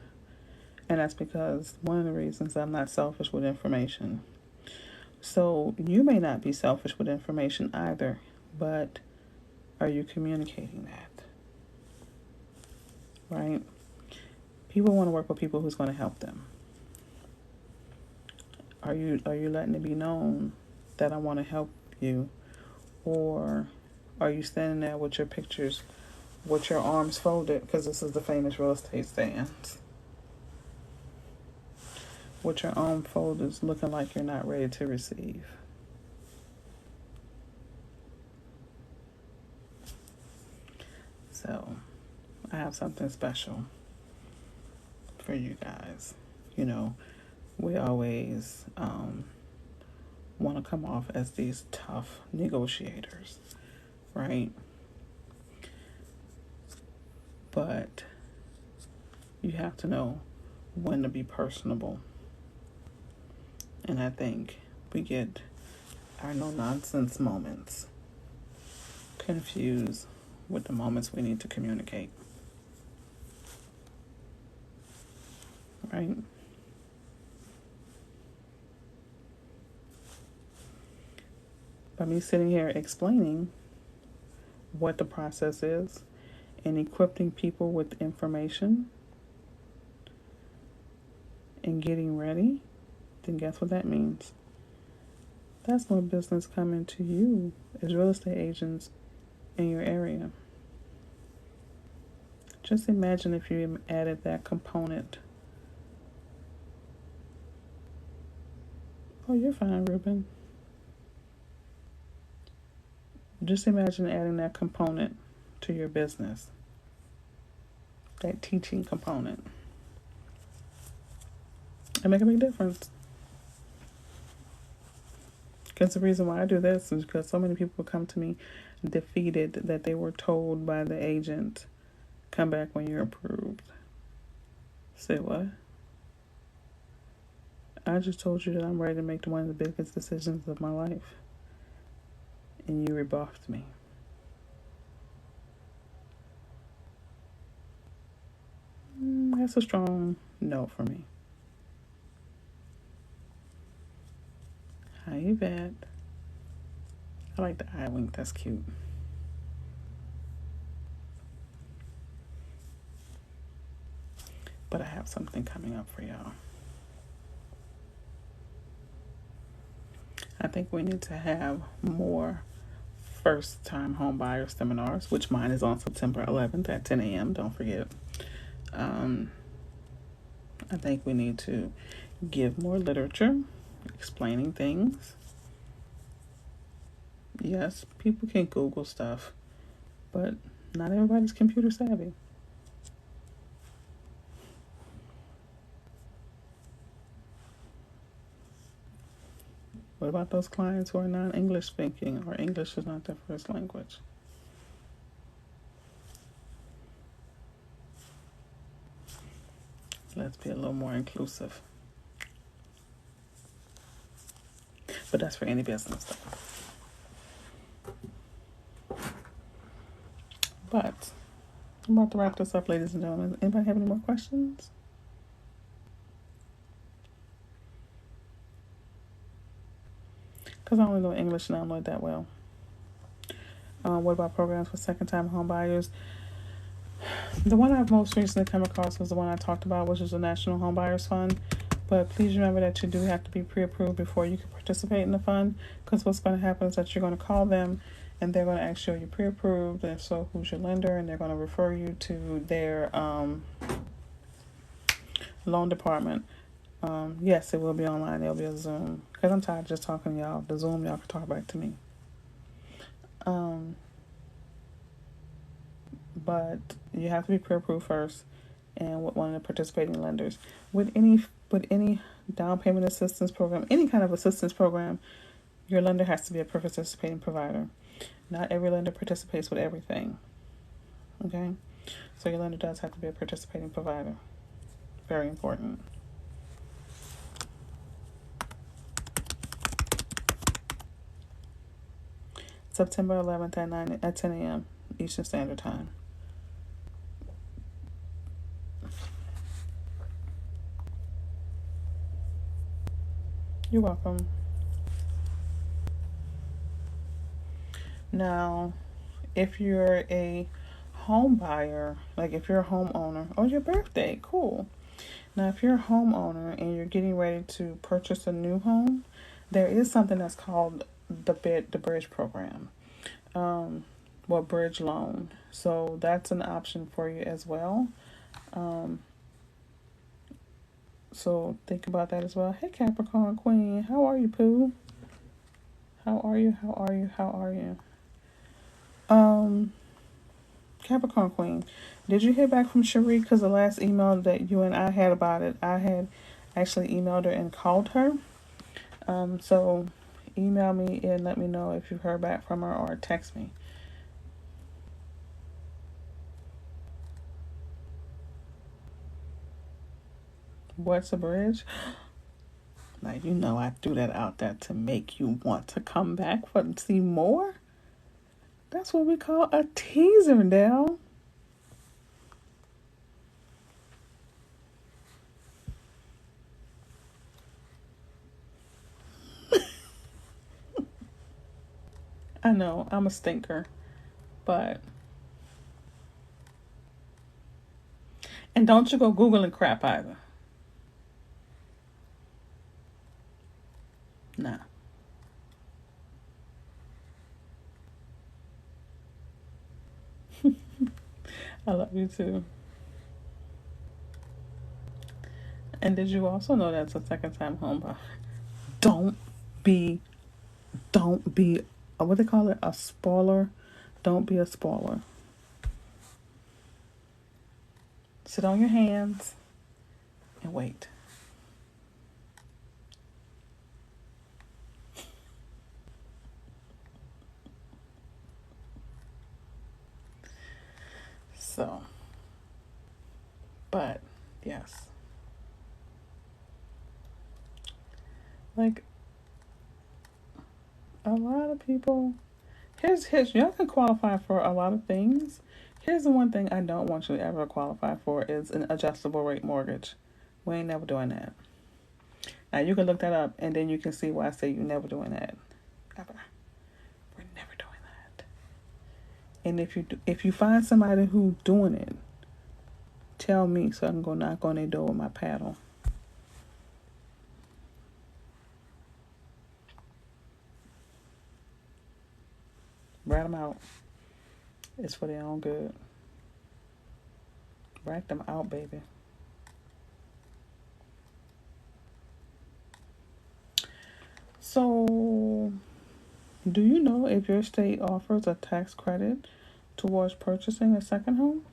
A: and that's because one of the reasons I'm not selfish with information. So you may not be selfish with information either, but are you communicating that? Right? People want to work with people who's going to help them. Are you letting it be known that I want to help you? Or are you standing there with your pictures, with your arms folded, because this is the famous real estate stance, with your arm folded, looking like you're not ready to receive? So I have something special for you guys. We always want to come off as these tough negotiators, right? But you have to know when to be personable. And I think we get our no-nonsense moments confused with the moments we need to communicate. Right? By me sitting here explaining what the process is and equipping people with information and getting ready, then guess what that means? That's more business coming to you as real estate agents in your area. Just imagine if you added that component Oh, you're fine, Ruben. Just imagine adding that component to your business, that teaching component. It make a big difference. Because the reason why I do this is because so many people come to me defeated that they were told by the agent, come back when you're approved. Say what? I just told you that I'm ready to make one of the biggest decisions of my life. And you rebuffed me. That's a strong no for me. Hi, Yvette. I like the eye wink. That's cute. But I have something coming up for y'all. I think we need to have more first-time home buyer seminars, which mine is on September 11th at 10 a.m. Don't forget. I think we need to give more literature explaining things. Yes, people can Google stuff, but not everybody's computer savvy. What about those clients who are non-English speaking or English is not their first language? Let's be a little more inclusive. But that's for any business though. But I'm about to wrap this up, ladies and gentlemen. Anybody have any more questions? Because I only know English and I don't know it that well. What about programs for second-time home buyers? The one I've most recently come across was the one I talked about, which is the National Home Buyers Fund. But please remember that you do have to be pre-approved before you can participate in the fund. Because what's going to happen is that you're going to call them and they're going to ask you, are you pre-approved? And if so, who's your lender? And they're going to refer you to their loan department. Yes, it will be online. There'll be a Zoom. Because I'm tired of just talking to y'all. The Zoom, y'all can talk back to me. But you have to be pre-approved first, and with one of the participating lenders. With any down payment assistance program, any kind of assistance program, your lender has to be a participating provider. Not every lender participates with everything. Okay, so your lender does have to be a participating provider. Very important. September 11th at 10 a.m. Eastern Standard Time. You're welcome. Now, if you're a home buyer, like if you're a homeowner, or your birthday, cool. Now, if you're a homeowner and you're getting ready to purchase a new home, there is something that's called the bridge program, bridge loan. So that's an option for you as well. So think about that as well. Hey, Capricorn Queen, how are you, Pooh? How are you? Capricorn Queen, did you hear back from Cherie? Because the last email that you and I had about it, I had actually emailed her and called her. So email me and let me know if you've heard back from her, or text me. What's a bridge? Now, you know I threw that out there to make you want to come back for see more. That's what we call a teaser, Dale. I know, I'm a stinker, but... And don't you go Googling crap either. Nah. I love you too. And did you also know that's a second time home buyer? Don't be, don't be, what they call it, a spoiler. Don't be a spoiler. Sit on your hands and wait. So, but yes, like a lot of people. Here's y'all can qualify for a lot of things. Here's the one thing I don't want you to ever qualify for is an adjustable rate mortgage. We ain't never doing that. Now you can look that up and then you can see why I say you're never doing that. Ever. We're never doing that. And if you find somebody who's doing it, tell me so I can go knock on their door with my paddle. Rat them out. It's for their own good. Rat them out, baby. So, do you know if your state offers a tax credit towards purchasing a second home?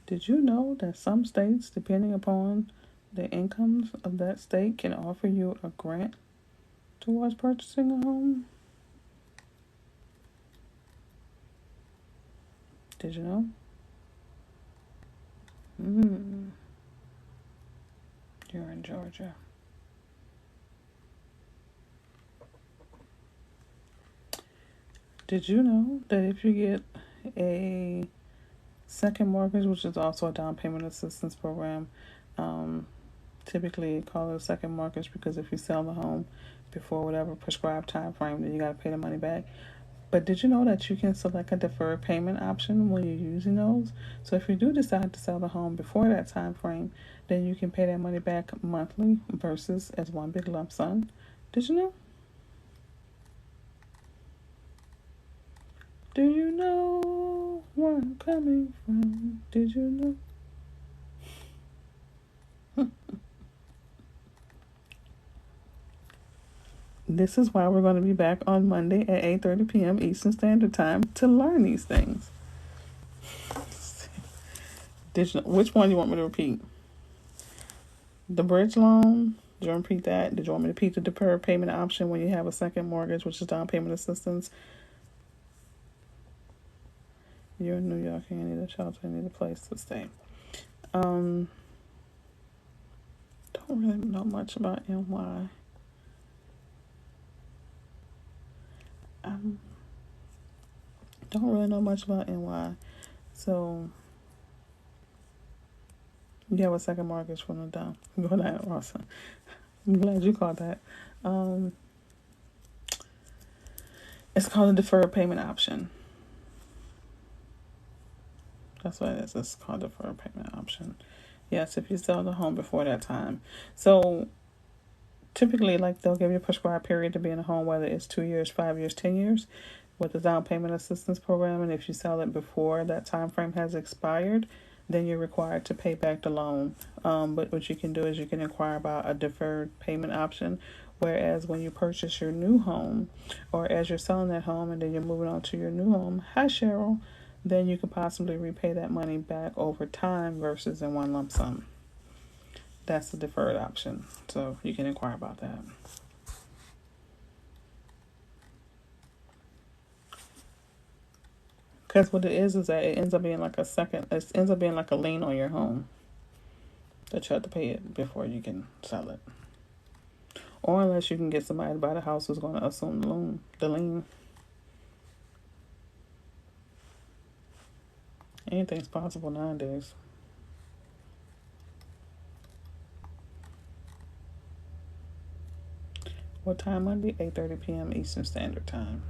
A: Did you know that some states, depending upon the incomes of that state, can offer you a grant towards purchasing a home? Did you know? You're in Georgia. Did you know that if you get a second mortgage, which is also a down payment assistance program, typically call it a second mortgage because if you sell the home before whatever prescribed time frame, then you got to pay the money back. But did you know that you can select a deferred payment option when you're using those? So if you do decide to sell the home before that time frame, then you can pay that money back monthly versus as one big lump sum. Did you know? Do you know where I'm coming from? Did you know? This is why we're going to be back on Monday at 8:30 p.m. Eastern Standard Time to learn these things. Did you know, which one you want me to repeat? The bridge loan. Did you want to repeat that? Did you want me to repeat the deferred payment option when you have a second mortgage, which is down payment assistance? You're in New York and you need a shelter, you need a place to stay. Don't really know much about NY. Don't really know much about NY. So you have a second mortgage from the down. Go ahead, Rossa. I'm glad you caught that. It's called a deferred payment option. That's what it is. It's called a deferred payment option. Yes, if you sell the home before that time. So typically, like, they'll give you a prescribed period to be in a home, whether it's 2 years, 5 years, 10 years, with the down payment assistance program. And if you sell it before that time frame has expired, then you're required to pay back the loan. But what you can do is you can inquire about a deferred payment option. Whereas when you purchase your new home, or as you're selling that home and then you're moving on to your new home, hi Cheryl, then you could possibly repay that money back over time versus in one lump sum. That's the deferred option. So you can inquire about that. Because what it is that it ends up being like it ends up being like a lien on your home that you have to pay it before you can sell it. Or unless you can get somebody to buy the house who's going to assume the lien. Anything's possible nowadays. What time Monday? 8:30 p.m. Eastern Standard Time.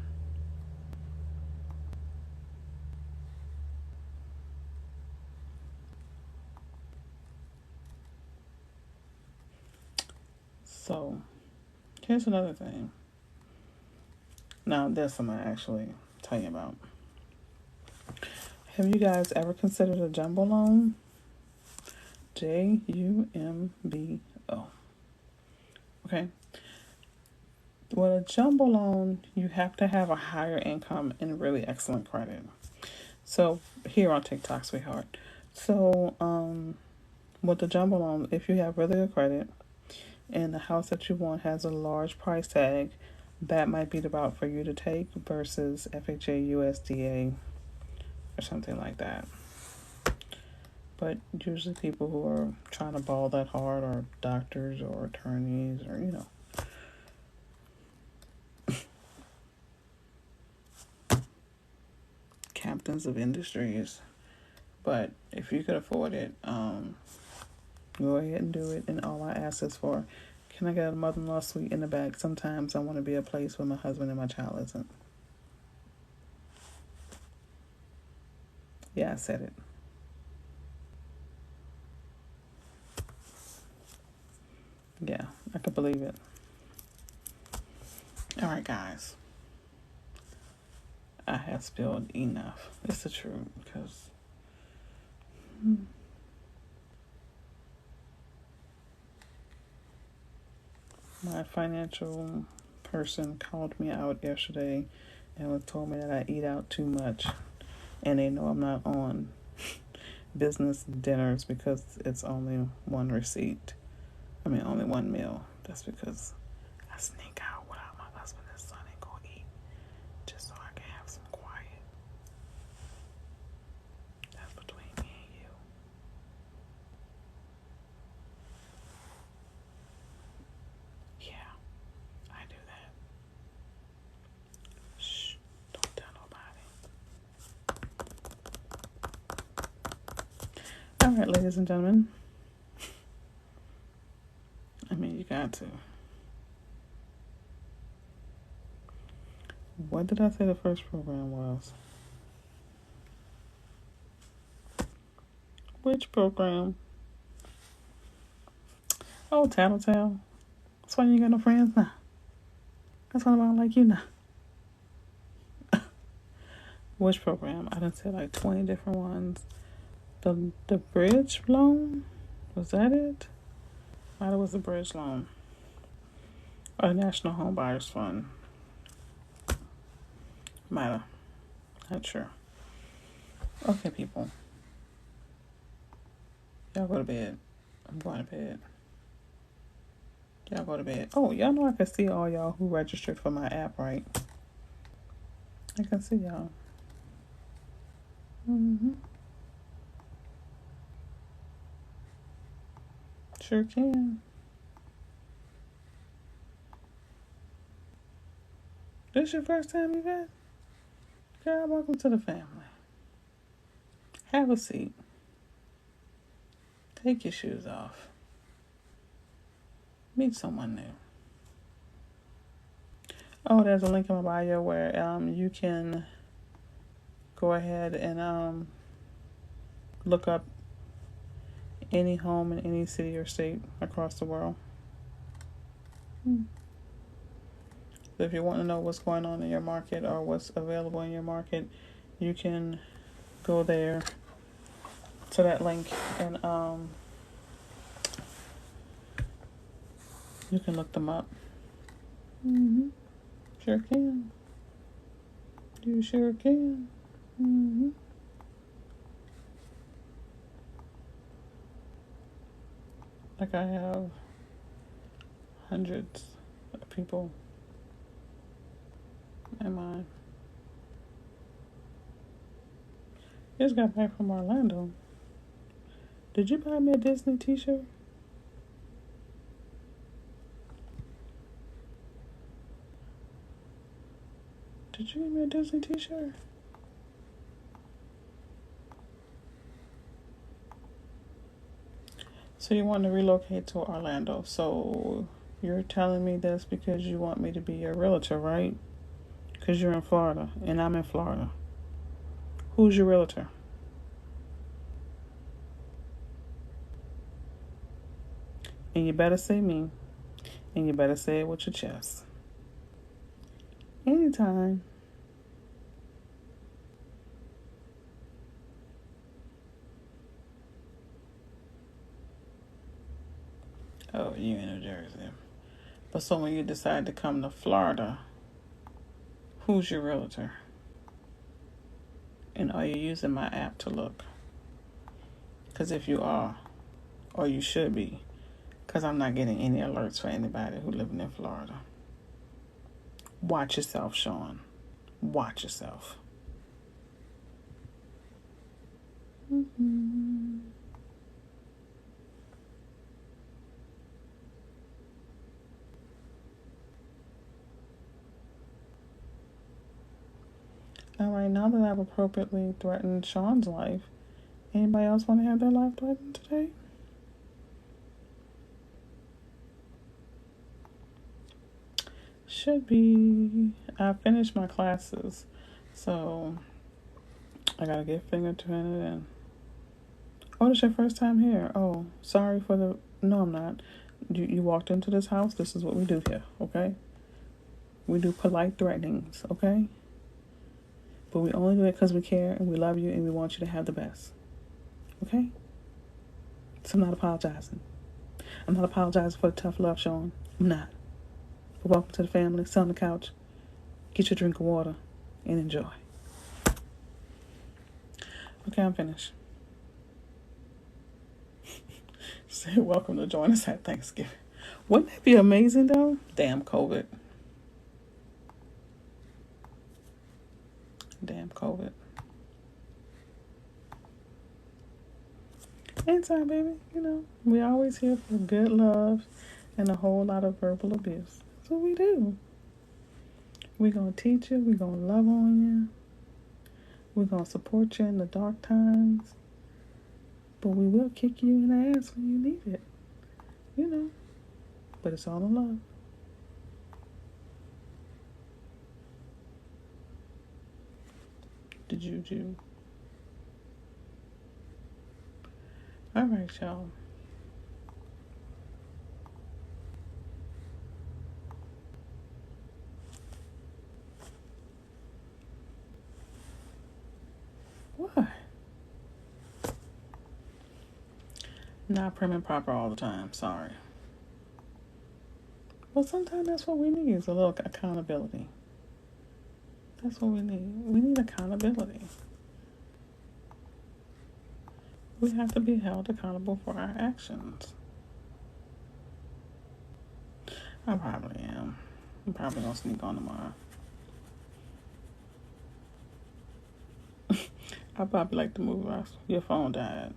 A: So, here's another thing. Now, there's something I actually tell you about. Have you guys ever considered a jumbo loan? JUMBO. Okay. With a jumbo loan, you have to have a higher income and really excellent credit. So here on TikTok, sweetheart. So with the jumbo loan, if you have really good credit and the house that you want has a large price tag, that might be the route for you to take versus FHA, USDA, or something like that. But usually people who are trying to ball that hard are doctors or attorneys or, captains of industries. But if you could afford it, go ahead and do it. And all I ask is for, can I get a mother-in-law suite in the back? Sometimes I want to be a place where my husband and my child isn't. Yeah, I said it. Yeah, I could believe it. All right, guys. I have spilled enough. It's the truth, because my financial person called me out yesterday and told me that I eat out too much. And they know I'm not on business dinners because it's only one receipt. Only one meal. That's because I sneak out without my husband and son and go eat just so I can have some quiet. That's between me and you. Yeah, I do that. Shh, don't tell nobody. All right, ladies and gentlemen. You got to. What did I say the first program was? Which program? Oh, Tattletale. That's why you ain't got no friends now. That's why I don't like you now. Which program? I done said like 20 different ones. The bridge loan? Was that it? Might have was the bridge loan. Or the National Home Buyers Fund. Might have. Not sure. Okay, people. Y'all go to bed. I'm going to bed. Y'all go to bed. Oh, y'all know I can see all y'all who registered for my app, right? I can see y'all. Sure can. This your first time, Yvette? Girl, welcome to the family. Have a seat. Take your shoes off. Meet someone new. Oh, there's a link in my bio where you can go ahead and look up any home in any city or state across the world. So if you want to know what's going on in your market or what's available in your market, you can go there to that link and you can look them up. Sure can. You sure can. Like I have hundreds of people in mind. Just got back from Orlando. Did you buy me a Disney t-shirt? Did you get me a Disney t-shirt? So you want to relocate to Orlando. So you're telling me this because you want me to be your realtor, right? Because you're in Florida and I'm in Florida. Who's your realtor? And you better say me. And you better say it with your chest. Anytime. Oh, you in New Jersey. But so when you decide to come to Florida, who's your realtor? And are you using my app to look? Because if you are, or you should be, because I'm not getting any alerts for anybody who living in Florida. Watch yourself, Sean. Watch yourself. Mm-hmm. All right, now that I've appropriately threatened Sean's life, anybody else want to have their life threatened today? Should be. I finished my classes, so I gotta get fingerprinted in. Oh, this your first time here. Oh, sorry for the... No, I'm not. You walked into this house. This is what we do here, okay? We do polite threatenings, okay? But we only do it because we care and we love you and we want you to have the best. Okay? So I'm not apologizing. I'm not apologizing for the tough love, Sean. I'm not. But welcome to the family. Sit on the couch. Get your drink of water and enjoy. Okay, I'm finished. Say welcome to join us at Thanksgiving. Wouldn't that be amazing, though? Damn COVID. Damn COVID. Anytime, baby. You know, we always here for good love and a whole lot of verbal abuse. That's what we do. We're going to teach you. We're going to love on you. We're going to support you in the dark times. But we will kick you in the ass when you need it. You know. But it's all in love. The juju. All right, y'all. What? Not prim and proper all the time. Sorry. But sometimes that's what we need is a little accountability. That's what we need. We need accountability. We have to be held accountable for our actions. I probably am. I'm probably going to sneak on tomorrow. I probably like the movie. Your phone died.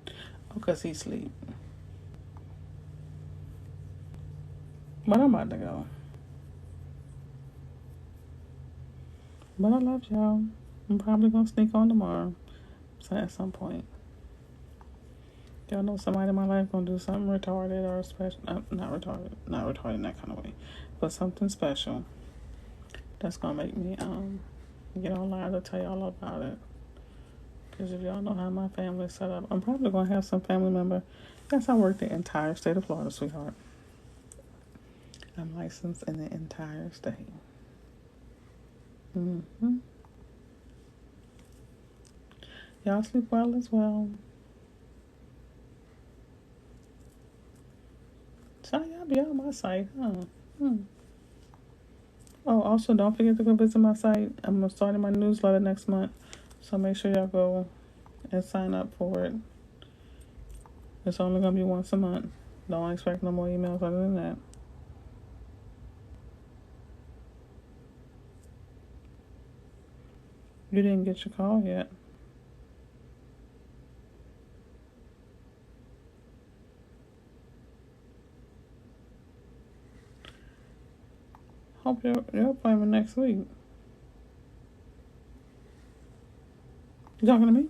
A: Oh, because he sleep. But I'm about to go. But I love y'all. I'm probably going to sneak on tomorrow. So at some point. Y'all know somebody in my life going to do something retarded or special. Not retarded in that kind of way. But something special. That's going to make me get online to tell y'all about it. Because if y'all know how my family's set up, I'm probably going to have some family member. Yes, I work the entire state of Florida, sweetheart. I'm licensed in the entire state. Mm-hmm. Y'all sleep well as well. So y'all be on my site, huh? Oh, also don't forget to go visit my site. I'm starting my newsletter next month. So make sure y'all go and sign up for it. It's only going to be once a month. Don't expect no more emails other than that. You didn't get your call yet. Hope your appointment next week. You talking to me?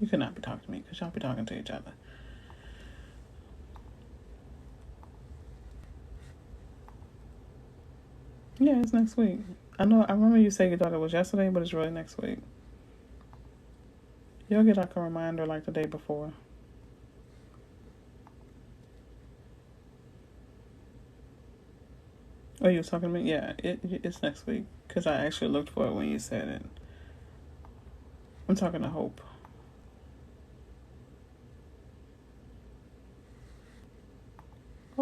A: You could not be talking to me because y'all be talking to each other. Yeah, it's next week. I remember you said you thought it was yesterday, but it's really next week. You'll get like a reminder like the day before. Oh, you was talking to me? Yeah, it's next week. Because I actually looked for it when you said it. I'm talking to Hope.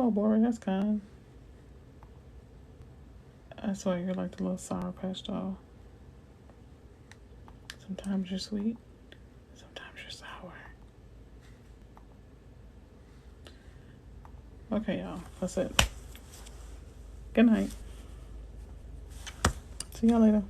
A: Oh, Bori, that's kind. I swear you're like the little Sour Patch Doll. Sometimes you're sweet, sometimes you're sour. Okay, y'all. That's it. Good night. See y'all later.